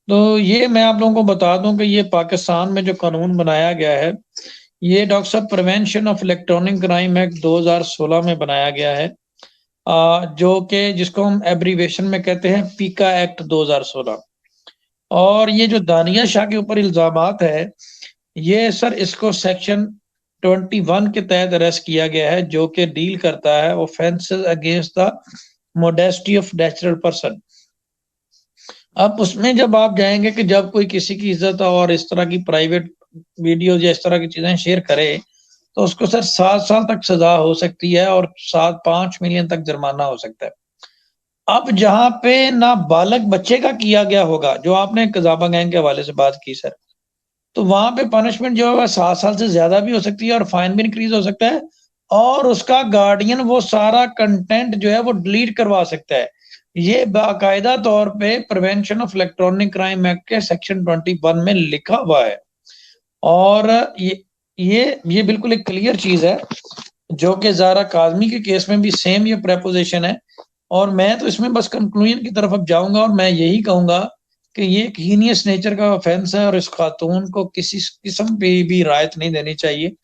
तो ये मैं आप लोगों को बता दूं कि ये पाकिस्तान में जो कानून बनाया गया है, ये डॉक्टर साहब prevention of electronic crime act 2016 में बनाया गया है। जो कि जिसको हम एब्रीवेशन में कहते हैं पीका एक्ट 2016। और ये जो दानिया शाह के ऊपर इल्जामात है, ये सर इसको सेक्शन 21 के तहत अरेस्ट किया गया है, जो कि डील करता है offences against the modesty of natural person. अब उसमें जब आप जाएंगे कि जब कोई किसी की इज्जत और इस तरह की प्राइवेट वीडियो या इस तरह की चीजें शेयर करे, तो उसको सर 7 साल तक सजा हो सकती है और 5 मिलियन तक जुर्माना हो सकता है। अब जहां पे ना बालक बच्चे का किया गया होगा, जो आपने कजाबा गैंग के हवाले से बात की सर, तो वहां पे पनिशमेंट जो है वह 7 साल से ज्यादा भी हो सकती है और फाइन भी इंक्रीज हो सकता है। और उसका गार्डियन वो सारा कंटेंट जो है वो डिलीट करवा सकता है। ये बाकायदा तौर पे prevention of electronic crime act के सेक्शन 21 में लिखा हुआ है। और ये बिल्कुल एक क्लियर चीज है, जो कि जारा काजमी के केस में भी सेम ये प्रेपोजिशन है। और मैं तो इसमें बस कंक्लूजन की तरफ अब जाऊंगा और मैं यही कहूंगा कि ये एक हीनियस नेचर का ऑफेंस है और इस खातून को किसी किस्म पे भी राहत नहीं देनी चाहिए।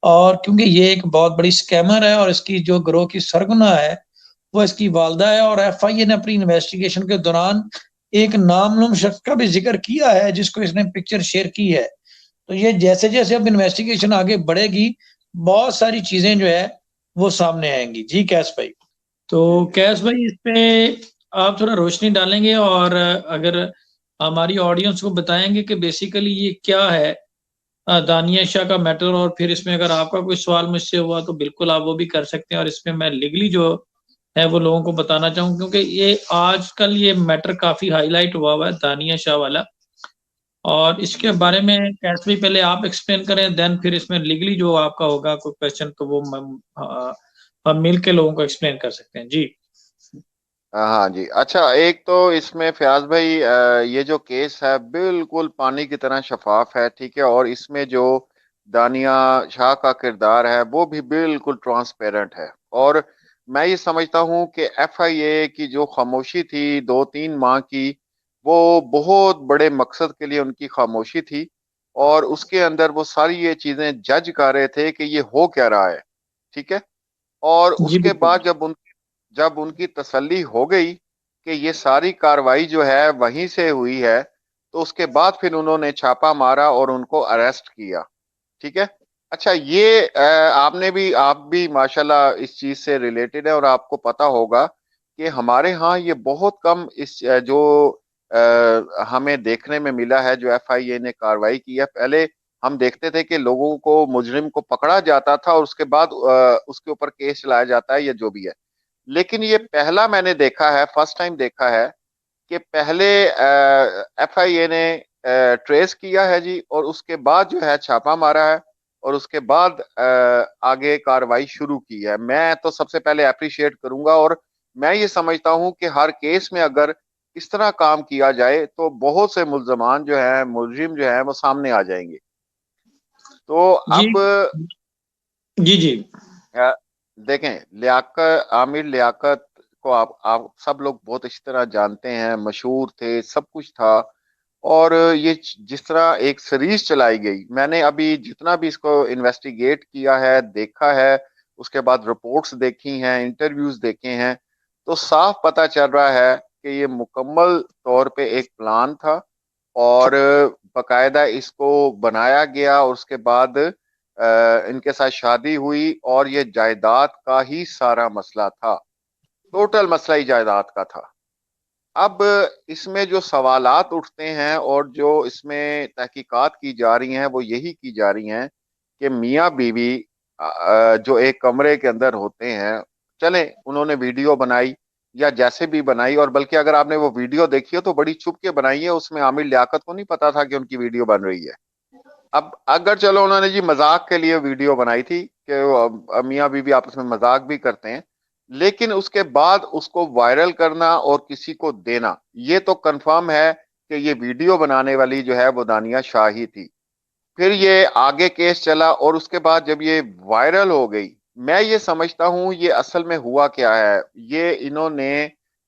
और क्योंकि ये एक बहुत बड़ी स्कैमर है और इसकी जो ग्रोह की सरगना है वो इसकी वालदा है। और एफआईए ने अपनी इन्वेस्टिगेशन के दौरान एक नामलूम शख्स का भी जिक्र किया है जिसको इसने पिक्चर शेयर की है। तो ये जैसे जैसे अब इन्वेस्टिगेशन आगे बढ़ेगी, बहुत सारी चीजें जो है वो सामने आएंगी। जी कैश भाई। तो कैश भाई, इस पे आप थोड़ा रोशनी डालेंगे और अगर हमारी ऑडियंस को बताएंगे कि बेसिकली ये क्या है, दानिया शाह का मैटर। और फिर इसमें अगर आपका कोई सवाल मुझसे हुआ तो बिल्कुल आप वो भी कर सकते हैं। और इसमें मैं लीगली जो है वो लोगों को बताना चाहूँ, क्योंकि ये आजकल ये मैटर काफी हाईलाइट हुआ है दानिया शाह वाला। और इसके बारे में कैसे भी पहले आप एक्सप्लेन करें, देन फिर इसमें लीगली जो आपका होगा कोई क्वेश्चन तो वो हम मिल के लोगों को एक्सप्लेन कर सकते हैं। जी। हाँ जी। अच्छा, एक तो इसमें फयाज भाई, ये जो केस है बिल्कुल पानी की तरह शफाफ है, ठीक है। और इसमें जो दानिया शाह का किरदार है वो भी बिल्कुल ट्रांसपेरेंट है। और मैं ये समझता हूँ कि एफआईए की जो खामोशी थी 2-3 माह की, वो बहुत बड़े मकसद के लिए उनकी खामोशी थी। और उसके अंदर वो सारी ये चीजें जज कर रहे थे कि ये हो क्या रहा है, ठीक है। और जी उसके बिल्कुल। बाद जब उनकी तसल्ली हो गई कि ये सारी कार्रवाई जो है वहीं से हुई है, तो उसके बाद फिर उन्होंने छापा मारा और उनको अरेस्ट किया, ठीक है। अच्छा, ये आप भी माशाल्लाह इस चीज से रिलेटेड है और आपको पता होगा कि हमारे यहाँ ये बहुत कम जो हमें देखने में मिला है, जो एफआईए ने कार्रवाई की है। पहले हम देखते थे कि लोगों को, मुजरिम को पकड़ा जाता था और उसके बाद उसके ऊपर केस चलाया जाता है या जो भी है। लेकिन ये पहला मैंने देखा है, फर्स्ट टाइम देखा है कि पहले एफआईए ने ट्रेस किया है जी, और उसके बाद जो है छापा मारा है, और उसके बाद आगे कार्रवाई शुरू की है। मैं तो सबसे पहले अप्रिशिएट करूंगा। और मैं ये समझता हूं कि हर केस में अगर इस तरह काम किया जाए तो बहुत से मुल्जमान जो है, मुलजिम जो है, वो सामने आ जाएंगे। तो जी अब जी जी। अ, देखें, लियाकत, आमिर लियाकत को आप सब लोग बहुत अच्छी तरह जानते हैं, मशहूर थे, सब कुछ था। और ये जिस तरह एक सीरीज चलाई गई, मैंने अभी जितना भी इसको इन्वेस्टिगेट किया है, देखा है, उसके बाद रिपोर्ट्स देखी हैं, इंटरव्यूज देखे हैं, तो साफ पता चल रहा है कि ये मुकम्मल तौर पे एक प्लान था। और बकायदा इसको बनाया गया और उसके बाद इनके साथ शादी हुई और ये जायदाद का ही सारा मसला था। टोटल मसला ही जायदाद का था। अब इसमें जो सवालात उठते हैं और जो इसमें तहकीकात की जा रही हैं वो यही की जा रही हैं कि मियाँ बीवी जो एक कमरे के अंदर होते हैं, चले उन्होंने वीडियो बनाई या जैसे भी बनाई, और बल्कि अगर आपने वो वीडियो देखी हो तो बड़ी छुप के बनाई है, उसमें आमिर लियाकत को नहीं पता था कि उनकी वीडियो बन रही है। अब अगर चलो उन्होंने जी मजाक के लिए वीडियो बनाई थी कि वो मियाँ बीवी आपस में मजाक भी करते हैं, लेकिन उसके बाद उसको वायरल करना और किसी को देना, ये तो कंफर्म है कि ये वीडियो बनाने वाली जो है वो दानिया शाह ही थी। फिर ये आगे केस चला और उसके बाद जब ये वायरल हो गई, मैं ये समझता हूँ ये असल में हुआ क्या है। ये इन्होंने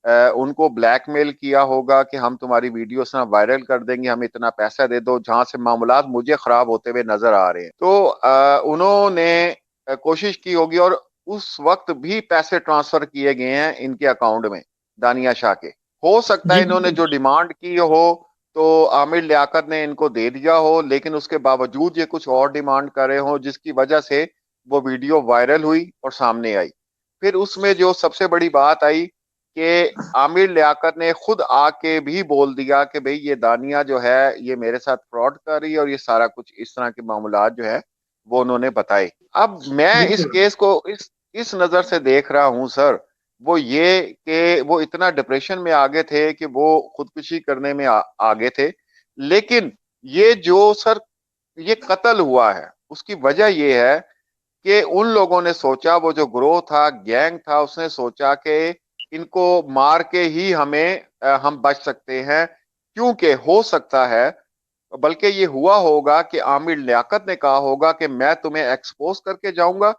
उनको ब्लैकमेल किया होगा कि हम तुम्हारी वीडियोस ना वायरल कर देंगे, हम इतना पैसा दे दो, जहां से मामलात मुझे खराब होते हुए नजर आ रहे हैं। तो उन्होंने कोशिश की होगी, और उस वक्त भी पैसे ट्रांसफर किए गए हैं इनके अकाउंट में, दानिया शाह के। हो सकता है जी इन्होंने बिल्कुल। जो डिमांड की हो तो आमिर लियाकत ने इनको दे दिया हो, लेकिन उसके बावजूद ये कुछ और डिमांड कर रहे हो, जिसकी वजह से वो वीडियो वायरल हुई और सामने आई। फिर उसमें जो सबसे बड़ी बात आई कि आमिर लियाकत ने खुद आके भी बोल दिया कि भाई ये दानिया जो है ये मेरे साथ फ्रॉड कर रही है, और ये सारा कुछ इस तरह के मामलात जो है वो उन्होंने बताए। अब मैं इस बिल्कुल। केस को इस नजर से देख रहा हूं सर, वो ये कि वो इतना डिप्रेशन में आगे थे कि वो खुदकुशी करने में आगे थे। लेकिन ये जो सर ये कत्ल हुआ है, उसकी वजह ये है कि उन लोगों ने सोचा, वो जो ग्रोह था, गैंग था, उसने सोचा कि इनको मार के ही हम बच सकते हैं, क्योंकि हो सकता है, बल्कि ये हुआ होगा कि आमिर लियाकत ने कहा होगा कि मैं तुम्हें एक्सपोज करके जाऊंगा,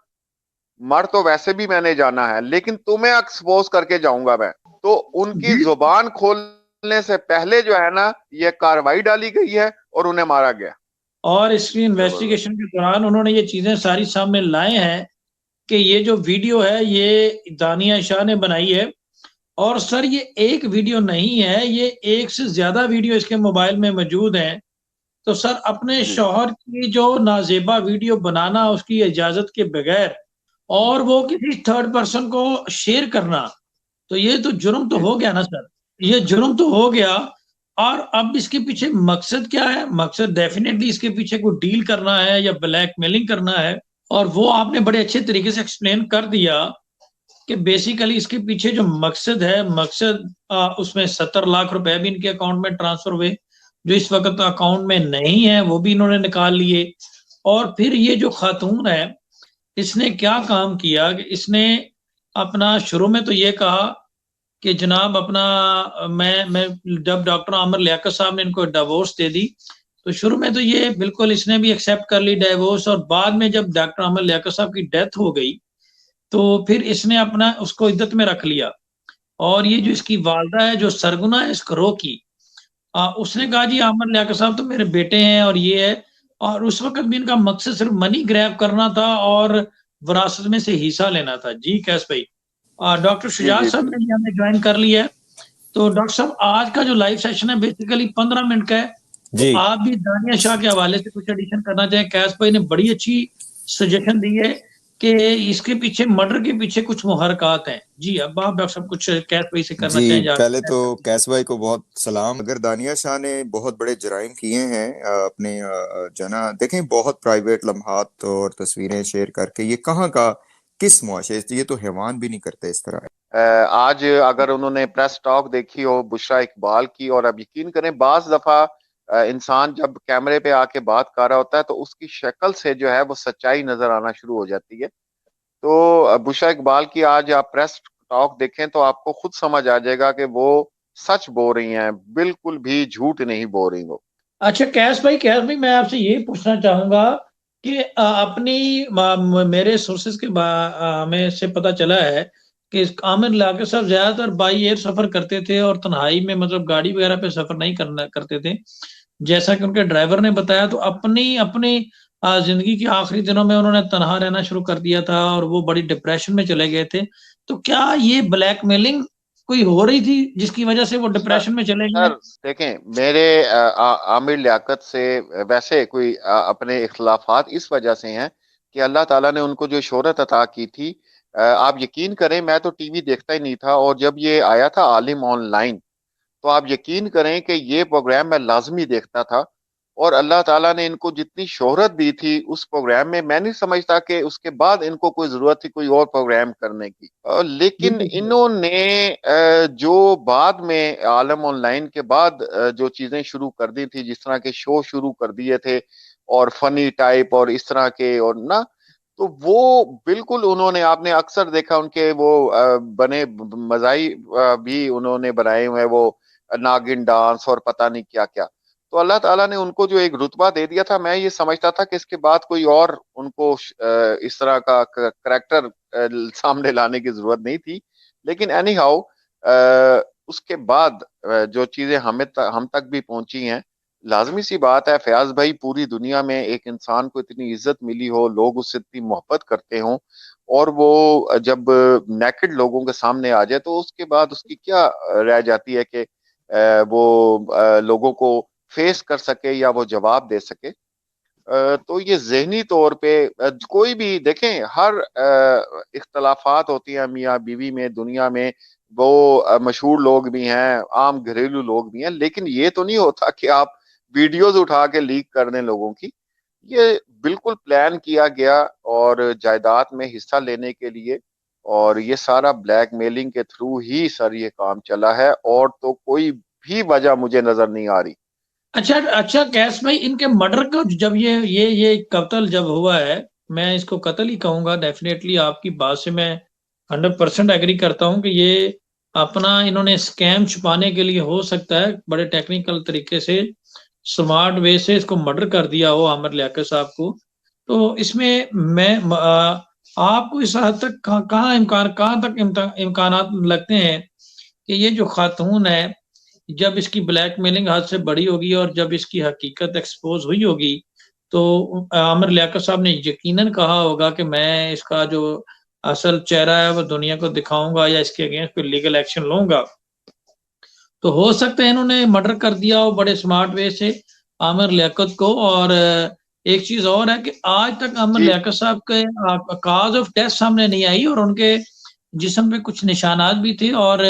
मर तो वैसे भी मैंने जाना है, लेकिन तुम्हें एक्सपोज करके जाऊंगा मैं। तो उनकी जी। जुबान खोलने से पहले जो है ना, ये कार्रवाई डाली गई है और उन्हें मारा गया। और इसकी जबरदस्त। इन्वेस्टिगेशन के दौरान उन्होंने ये चीजें सारी सामने लाए हैं कि ये जो वीडियो है ये दानिया शाह ने बनाई है। और सर ये एक वीडियो नहीं है, ये एक से ज्यादा वीडियो इसके मोबाइल में मौजूद हैं। तो सर अपने जी शौहर की जो नाजेबा वीडियो बनाना उसकी इजाजत के बगैर, और वो किसी थर्ड पर्सन को शेयर करना, तो ये तो जुर्म तो जी हो गया ना सर। ये जुर्म तो हो गया। और अब इसके पीछे मकसद क्या है? मकसद डेफिनेटली इसके पीछे कोई डील करना है या ब्लैकमेलिंग करना है। और वो आपने बड़े अच्छे तरीके से एक्सप्लेन कर दिया कि बेसिकली इसके पीछे जो मकसद है, मकसद उसमें 70 लाख रुपए भी इनके अकाउंट में ट्रांसफर हुए, जो इस वक्त अकाउंट में नहीं है वो भी इन्होंने निकाल लिए। और फिर ये जो खातून है, इसने क्या काम किया कि इसने अपना शुरू में तो ये कहा कि जनाब अपना, मैं जब डॉक्टर आमिर लियाकत साहब ने इनको डिवोर्स दे दी, तो शुरू में तो ये बिल्कुल इसने भी एक्सेप्ट कर ली डिवोर्स। और बाद में जब डॉक्टर आमिर लियाकत साहब की डेथ हो गई, तो फिर इसने अपना उसको इद्दत में रख लिया। और ये जो हम्म इसकी वालदा है जो सरगुना है इस करो की, उसने हम्म कहा जी आमिर लियाकत साहब तो मेरे बेटे हैं और ये है। और उस वक्त भी इनका मकसद सिर्फ मनी ग्रैब करना था और विरासत में से हिस्सा लेना था। जी कैस भाई, डॉक्टर जी शुजात जी साहब ने भी हमें ज्वाइन कर लिया है। तो डॉक्टर साहब आज का जो लाइव सेशन है बेसिकली 15 मिनट का है। तो जी। आप भी दानिया शाह के हवाले से कुछ एडिशन करना चाहें? कैस भाई ने बड़ी अच्छी सजेशन दी है कि इसके पीछे, मर्डर के पीछे कुछ मुहरकात हैं। जी अब आप डॉक्टर साहब कुछ कैस भाई से करना जी चाहें जा? पहले तो कैस भाई को बहुत सलाम। अगर दानिया शाह ने बहुत बड़े जराइम किए हैं अपने जना देखें, बहुत प्राइवेट लम्हात और तस्वीरें शेयर करके, ये कहाँ का किस मुआशरे से, ये तो हैवान भी नहीं करते इस तरह। आज अगर उन्होंने प्रेस टॉक देखी हो बुशरा इकबाल की, और अब यकीन करें बाज दफा इंसान जब कैमरे पे आके बात कर रहा होता है तो उसकी शक्ल से जो है वो सच्चाई नजर आना शुरू हो जाती है। तो बुशरा इकबाल की आज आप प्रेस टॉक देखें तो आपको खुद समझ आ जाएगा कि वो सच बोल रही हैं, बिल्कुल भी झूठ नहीं बोल रही वो। अच्छा कैस भाई मैं आपसे ये पूछना चाहूंगा कि अपनी मेरे सोर्सेज के में से पता चला है कि आमिर लाके साहब ज्यादातर बाई एयर सफर करते थे और तन्हाई में, मतलब गाड़ी वगैरह पे सफर नहीं करना करते थे, जैसा कि उनके ड्राइवर ने बताया। तो अपनी अपनी जिंदगी के आखिरी दिनों में उन्होंने तनहा रहना शुरू कर दिया था और वो बड़ी डिप्रेशन में चले गए थे। तो क्या ये ब्लैकमेलिंग कोई हो रही थी जिसकी वजह से वो सर डिप्रेशन में चले गए? सर देखें, मेरे आमिर लियाकत से वैसे कोई अपने इख्लाफात इस वजह से हैं कि अल्लाह ताला ने उनको जो शोहरत अता की थी। आप यकीन करें, मैं तो टीवी देखता ही नहीं था, और जब ये आया था आलिम ऑनलाइन, तो आप यकीन करें कि ये प्रोग्राम मैं लाजमी देखता था। और अल्लाह ताला ने इनको जितनी शोहरत दी थी उस प्रोग्राम में, मैं नहीं समझता कि उसके बाद इनको कोई जरूरत थी कोई और प्रोग्राम करने की। लेकिन बिल्कुल। इन्होंने जो बाद में आलम ऑनलाइन के बाद जो चीजें शुरू कर दी थी, जिस तरह के शो शुरू कर दिए थे और फनी टाइप और इस तरह के, और ना, तो वो बिल्कुल उन्होंने, आपने अक्सर देखा उनके वो बने मजाई भी उन्होंने बनाए हुए हैं, वो नागिन डांस और पता नहीं क्या क्या। तो अल्लाह ताला ने उनको जो एक रुतबा दे दिया था, मैं ये समझता था कि इसके बाद कोई और उनको इस तरह का करेक्टर सामने लाने की जरूरत नहीं थी। लेकिन एनी हाउ, उसके बाद जो चीजें हम तक भी पहुंची हैं, लाजमी सी बात है फयाज भाई, पूरी दुनिया में एक इंसान को इतनी इज्जत मिली हो, लोग उससे इतनी मोहब्बत करते हों, और वो जब नेकेड लोगों के सामने आ जाए तो उसके बाद उसकी क्या रह जाती है कि वो लोगों को फेस कर सके या वो जवाब दे सके। तो ये जहनी तौर पे कोई भी देखें, हर इख्तलाफात होती हैं मियाँ बीवी में, दुनिया में, वो मशहूर लोग भी हैं, आम घरेलू लोग भी हैं, लेकिन ये तो नहीं होता कि आप वीडियोज उठा के लीक कर दें लोगों की। ये बिल्कुल प्लान किया गया और जायदाद में हिस्सा लेने के लिए, और ये सारा ब्लैकमेलिंग के थ्रू ही सर ये काम चला है, और तो कोई भी वजह मुझे नजर नहीं आ रही। अच्छा अच्छा, कैश भाई, इनके मर्डर का जब ये कत्ल जब हुआ है, मैं इसको कत्ल ही कहूंगा डेफिनेटली। आपकी बात से मैं 100% एग्री करता हूं कि ये अपना इन्होंने स्कैम छुपाने के लिए हो सकता है बड़े टेक्निकल तरीके से, स्मार्ट वे से इसको मर्डर कर दिया हो आमिर लियाकत साहब को। तो इसमें आपको इस हद तक कहाँ तक इम्कानात लगते हैं कि ये जो खातून है, जब इसकी ब्लैकमेलिंग हद से बड़ी होगी और जब इसकी हकीकत एक्सपोज हुई होगी, तो आमिर लियाकत साहब ने यकीनन कहा होगा कि मैं इसका जो असल चेहरा है वो दुनिया को दिखाऊंगा या इसके अगेंस्ट कोई लीगल एक्शन लूंगा। तो हो सकता है इन्होंने मर्डर कर दिया हो बड़े स्मार्ट वे से आमिर लियाकत को। और एक चीज और है कि आज तक आमिर जी लियाकत साहब के काज ऑफ डेथ सामने नहीं आई, और उनके जिस्म पे कुछ निशानात भी थे, और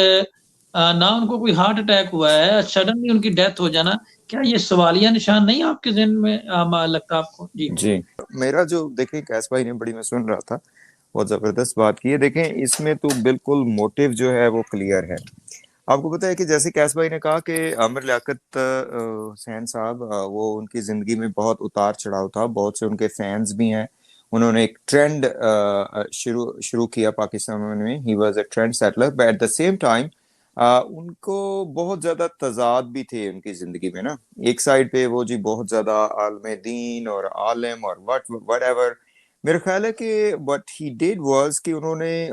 ना उनको कोई हार्ट अटैक हुआ है, सडनली उनकी डेथ हो जाना, क्या ये सवालिया निशान नहीं आपके जहन में लगता आपको? जी जी, मेरा जो देखें कैस भाई ने बड़ी, मैं सुन रहा था, बहुत जबरदस्त बात की है। देखें इसमें तो बिल्कुल मोटिव जो है वो क्लियर है। आपको पता है कि जैसे कैस भाई ने कहा कि आमिर लियाकत हुसैन साहब, वो उनकी जिंदगी में बहुत उतार चढ़ाव था, बहुत से उनके फैंस भी हैं। उन्होंने एक ट्रेंड शुरू शुरू किया पाकिस्तान में, he was a trend setter, but at the same time उनको बहुत ज्यादा तजाद भी थे उनकी जिंदगी में ना। एक साइड पे वो जी बहुत ज्यादा आलम दीन और आलिम और वट एवर, मेरा ख्याल है कि व्हाट ही डिड वाज कि उन्होंने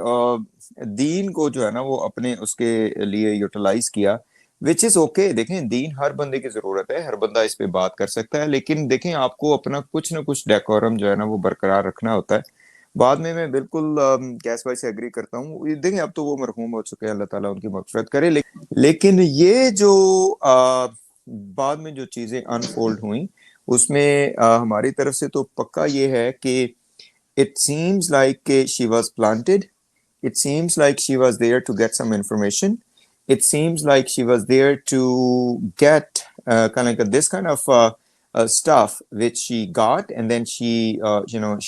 दीन को जो है ना वो अपने उसके लिए यूटिलाइज किया, विच इज ओके। देखें दीन हर बंदे की जरूरत है, हर बंदा इस पे बात कर सकता है, लेकिन देखें आपको अपना कुछ ना कुछ डेकोरम जो है ना वो बरकरार रखना होता है। बाद में मैं बिल्कुल कैस भाई से एग्री करता हूँ। देखें अब तो वो मरहूम हो चुके हैं, अल्लाह ताला उनकी मगफिरत करे, लेकिन ये जो बाद में जो चीजें अनफोल्ड हुई उसमें हमारी तरफ से तो पक्का ये है कि it seems like she was planted. It seems like she was there to get some information. It seems like she was there to get kind of like this kind of stuff which she got, and then she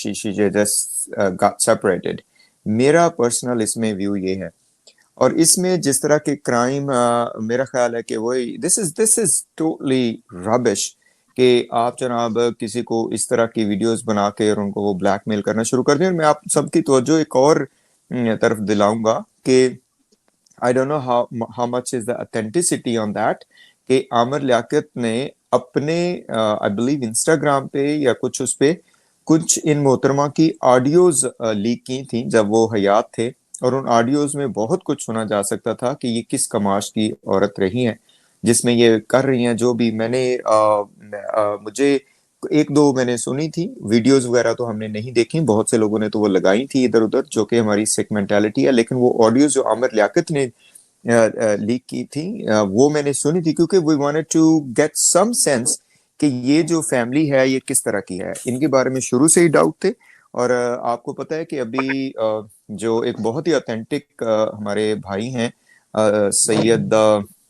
she just got separated. मेरा personal इसमें view ये है। और इसमें जिस तरह के crime, मेरा ख्याल है कि वही दिस इज टोटली रबिश कि आप जनाब किसी को इस तरह की वीडियोस बना के और उनको वो ब्लैकमेल करना शुरू कर दें। और मैं आप सबकी तवज्जो एक और तरफ दिलाऊंगा कि I don't know how much is the authenticity on that, कि आमिर लियाकत ने अपने आई बिलीव इंस्टाग्राम पे या कुछ उस पे कुछ इन मोहतरमा की ऑडियोज लीक की थी जब वो हयात थे, और उन ऑडियोज में बहुत कुछ सुना जा सकता था कि ये किस कमाश की औरत रही हैं जिसमें ये कर रही हैं जो भी। मुझे एक दो मैंने सुनी थी वीडियोस वगैरह, तो हमने नहीं देखी, बहुत से लोगों ने तो वो लगाई थी इधर उधर, जो कि हमारी सिख मेंटालिटी है। लेकिन वो ऑडियोज जो आमिर लियाकत ने लीक की थी वो मैंने सुनी थी, क्योंकि we wanted to get some sense कि ये जो फैमिली है ये किस तरह की है। इनके बारे में शुरू से ही डाउट थे। और आपको पता है कि अभी जो एक बहुत ही ऑथेंटिक हमारे भाई हैं, सैयद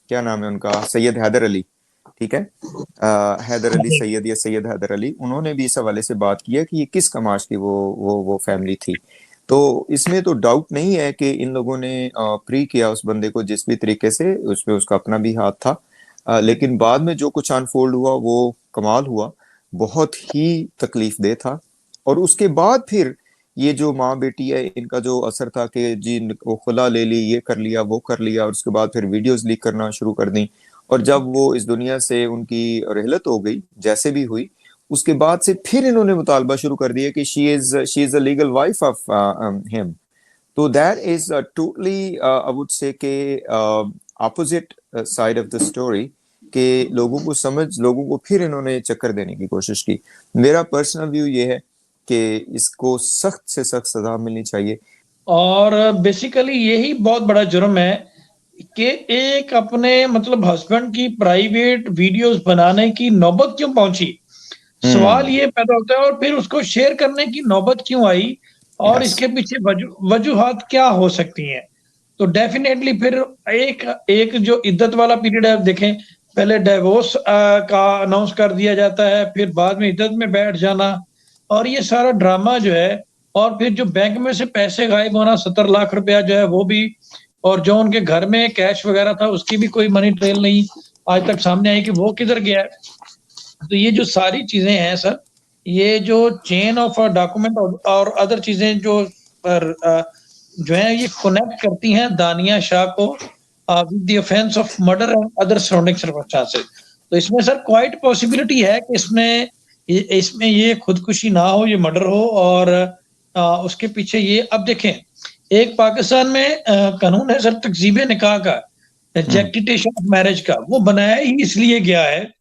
क्या नाम है उनका, सैयद हैदर अली, ठीक है, हैदर अली सैयद या सैयद हैदर अली, उन्होंने भी इस हवाले से बात की है कि ये किस कमाश की वो फैमिली थी। तो इसमें तो डाउट नहीं है कि इन लोगों ने प्री किया उस बंदे को जिस भी तरीके से, उसमें उसका अपना भी हाथ था। लेकिन बाद में जो कुछ अनफोल्ड हुआ वो कमाल हुआ, बहुत ही तकलीफ दे था। और उसके बाद फिर ये जो माँ बेटी है इनका जो असर था कि जी वो खुला ले ली, ये कर लिया वो कर लिया, और उसके बाद फिर वीडियोस लीक करना शुरू कर दी। और जब वो इस दुनिया से उनकी रहलत हो गई जैसे भी हुई, उसके बाद से फिर इन्होंने मुतालबा शुरू कर दिया कि she is a legal wife of him. तो that is totally I would say के opposite side of the story के लोगों को फिर इन्होंने चक्कर देने की कोशिश की। मेरा पर्सनल व्यू ये है कि इसको सख्त से सख्त सजा मिलनी चाहिए। और बेसिकली यही बहुत बड़ा जुर्म है कि एक अपने मतलब हस्बैंड की प्राइवेट वीडियोस बनाने की नौबत क्यों पहुंची, सवाल ये पैदा होता है। और फिर उसको शेयर करने की नौबत क्यों आई, और Yes. इसके पीछे वजूहात क्या हो सकती हैं। तो डेफिनेटली फिर एक जो इद्दत वाला पीरियड है, आप देखें पहले डिवोर्स का अनाउंस कर दिया जाता है, फिर बाद में इद्दत में बैठ जाना, और ये सारा ड्रामा जो है, और फिर जो बैंक में से पैसे गायब होना 70 लाख रुपया जो है वो भी, और जो उनके घर में कैश वगैरह था उसकी भी कोई मनी ट्रेल नहीं आज तक सामने आई कि वो किधर गया है। तो ये जो सारी चीजें हैं सर, ये जो चेन ऑफ डॉक्यूमेंट और अदर चीजें जो है ये कनेक्ट करती हैं दानिया शाह को with the offence of murder and other surrounding circumstances. तो इसमें सर क्वाइट पॉसिबिलिटी है कि इसमें ये खुदकुशी ना हो, ये मर्डर हो, और उसके पीछे ये, अब देखें एक पाकिस्तान में कानून है सर तकजीब निकाह का, एग्जेक्टिटेशन ऑफ मैरिज का, वो बनाया ही इसलिए गया है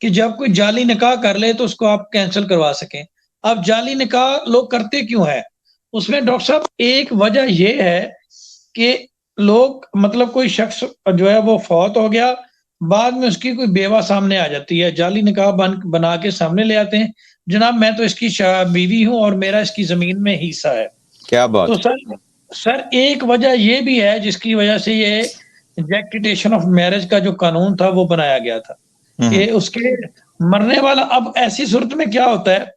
कि जब कोई जाली निकाह कर ले तो उसको आप कैंसिल करवा सकें। अब जाली निकाह लोग करते क्यों है, उसमें डॉक्टर साहब एक वजह ये है कि लोग मतलब कोई शख्स जो है वो फौत हो गया, बाद में उसकी कोई बेवा सामने आ जाती है, जाली निकाह बना के सामने ले आते हैं, जनाब मैं तो इसकी बीवी हूं और मेरा इसकी जमीन में हिस्सा है। क्या बात। तो सर एक वजह ये भी है जिसकी वजह से ये एग्जेक्टिटेशन ऑफ मैरिज का जो कानून था वो बनाया गया था कि उसके मरने वाला, अब ऐसी सूरत में क्या होता है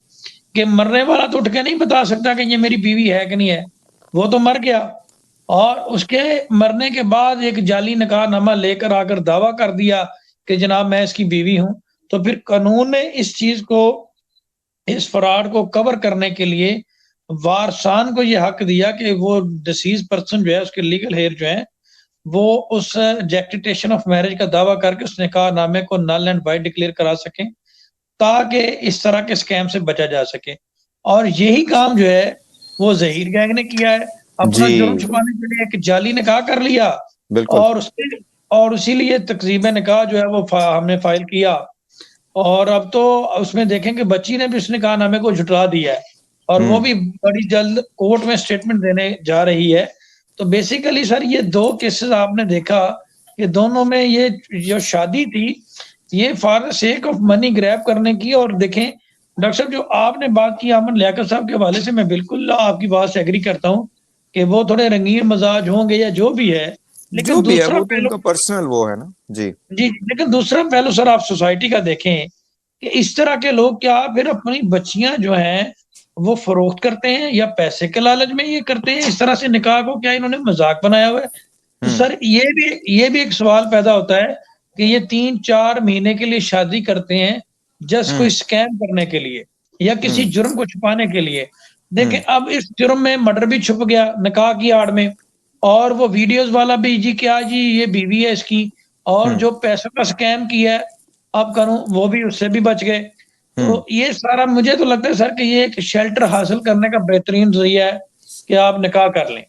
कि मरने वाला तो उठ के नहीं बता सकता कि ये मेरी बीवी है कि नहीं है, वो तो मर गया, और उसके मरने के बाद एक जाली निकाहनामा लेकर आकर दावा कर दिया कि जनाब मैं इसकी बीवी हूं। तो फिर कानून ने इस चीज को, इस फ्रॉड को कवर करने के लिए वारसान को यह हक दिया कि वो डिसीज पर्सन जो है उसके लीगल हेयर जो है वो उस एग्जेक्टिटेशन ऑफ मैरिज का दावा करके उस निकाहनामे को नल एंड वाइड डिक्लेयर करा सकें, ताकि इस तरह के स्कैम से बचा जा सके। और यही काम जो है वो जहीर गैंग ने किया है, अपना जुर्म छुपाने के लिए एक जाली निकाह कर लिया, और इसीलिए तकजीब निकाह जो है वो हमने फाइल किया, और अब तो उसमें देखें कि बच्ची ने भी उस निकाहनामे को झुटला दिया है, और वो भी बड़ी जल्द कोर्ट में स्टेटमेंट देने जा रही है। तो बेसिकली सर ये दो केसेस आपने देखा कि दोनों में ये जो शादी थी ये for the sake of money grab करने की। और देखें डॉक्टर साहब जो आपने बात की अमन लियाकत साहब के हवाले से, मैं बिल्कुल आपकी बात से एग्री करता हूँ कि वो थोड़े रंगीन मजाज होंगे या जो भी है, लेकिन जो भी दूसरा है वो तो उनका पर्सनल वो है ना जी। लेकिन दूसरा पहलू सर आप सोसाइटी का देखें कि इस तरह के लोग क्या फिर अपनी बच्चियां जो हैं वो फरोख्त करते हैं या पैसे के लालच में ये करते हैं इस तरह से निकाह को, क्या इन्होंने मजाक बनाया हुआ है। तो सर ये भी एक सवाल पैदा होता है कि ये 3-4 महीने के लिए शादी करते हैं जस्ट कोई स्कैम करने के लिए या किसी जुर्म को छुपाने के लिए। देखें अब इस जुर्म में मर्डर भी छुप गया निकाह की आड़ में, और वो वीडियोस वाला भी जी क्या जी ये बीवी है इसकी, और जो पैसों का स्कैम किया है अब करूं वो भी उससे भी बच गए। तो ये सारा मुझे तो लगता है सर कि ये एक शेल्टर हासिल करने का बेहतरीन जरिया है कि आप निकाह कर लें।